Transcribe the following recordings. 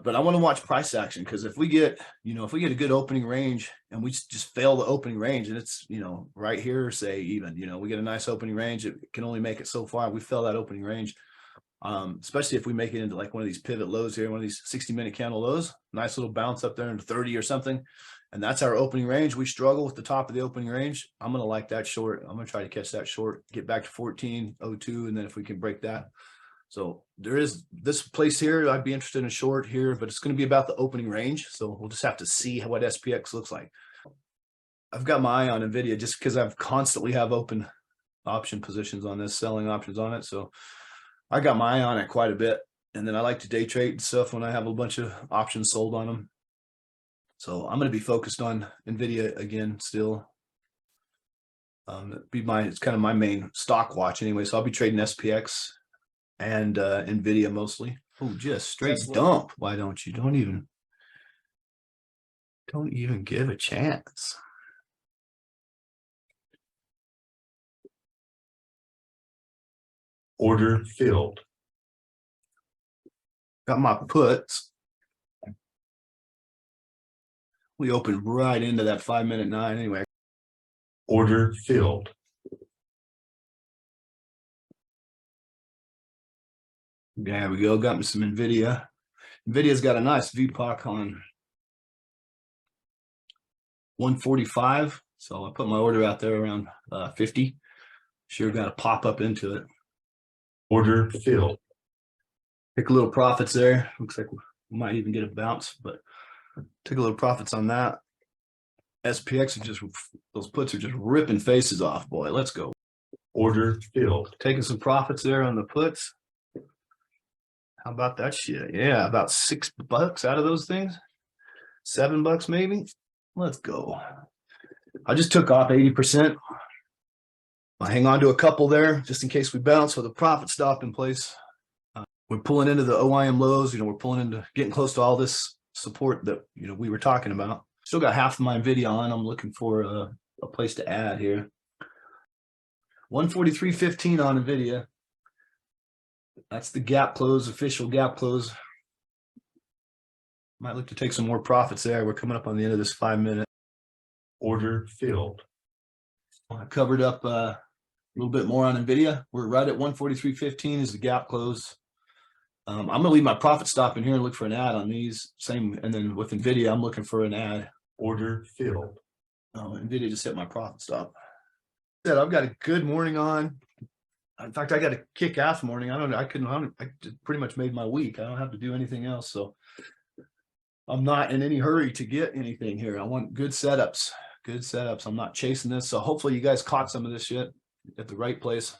but I want to watch price action, because if we get, if we get a good opening range and we just fail the opening range, and it's, right here, say even, we get a nice opening range, it can only make it so far. We fail that opening range, especially if we make it into like one of these pivot lows here, one of these 60-minute candle lows, nice little bounce up there into 30 or something. And that's our opening range. We struggle with the top of the opening range. I'm going to like that short. I'm going to try to catch that short, get back to 14.02. And then if we can break that. So there is this place here. I'd be interested in a short here, but it's going to be about the opening range. So we'll just have to see what SPX looks like. I've got my eye on NVIDIA just because I've constantly have open option positions on this, selling options on it. So I got my eye on it quite a bit. And then I like to day trade and stuff when I have a bunch of options sold on them. So I'm going to be focused on NVIDIA again still. It's kind of my main stock watch anyway. So I'll be trading SPX and NVIDIA mostly. Oh, just straight dump. Why don't you? Don't even give a chance. Order filled. Got my puts. We opened right into that 5-minute 9 anyway. Order filled. There we go. Got me some NVIDIA. NVIDIA's got a nice VPOC on 145. So I put my order out there around 50. Sure got to pop up into it. Order filled. Take a little profits there. Looks like we might even get a bounce, but take a little profits on that. SPX are just, those puts are just ripping faces off, boy. Let's go. Order filled. Taking some profits there on the puts. How about that shit? Yeah, about $6 out of those things. $7 maybe. Let's go. I just took off 80%. I'll hang on to a couple there just in case we bounce with a profit stop in place. We're pulling into the OIM lows. We're pulling into getting close to all this support that we were talking about. Still got half of my NVIDIA on. I'm looking for a place to add here. 143.15 on NVIDIA. That's the gap close, official gap close. Might look to take some more profits there. We're coming up on the end of this 5-minute. Order filled. I covered up a little bit more on NVIDIA. We're right at 143.15 is the gap close. I'm going to leave my profit stop in here and look for an ad on these. Same, and then with NVIDIA, I'm looking for an ad. Order filled. NVIDIA just hit my profit stop. I've got a good morning on. In fact, I got a kick-ass morning. I pretty much made my week. I don't have to do anything else. So I'm not in any hurry to get anything here. I want good setups. Good setups. I'm not chasing this. So hopefully you guys caught some of this shit at the right place.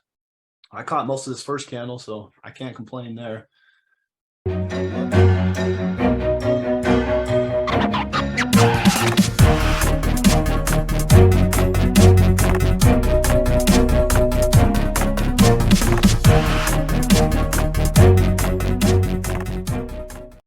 I caught most of this first candle, so I can't complain there.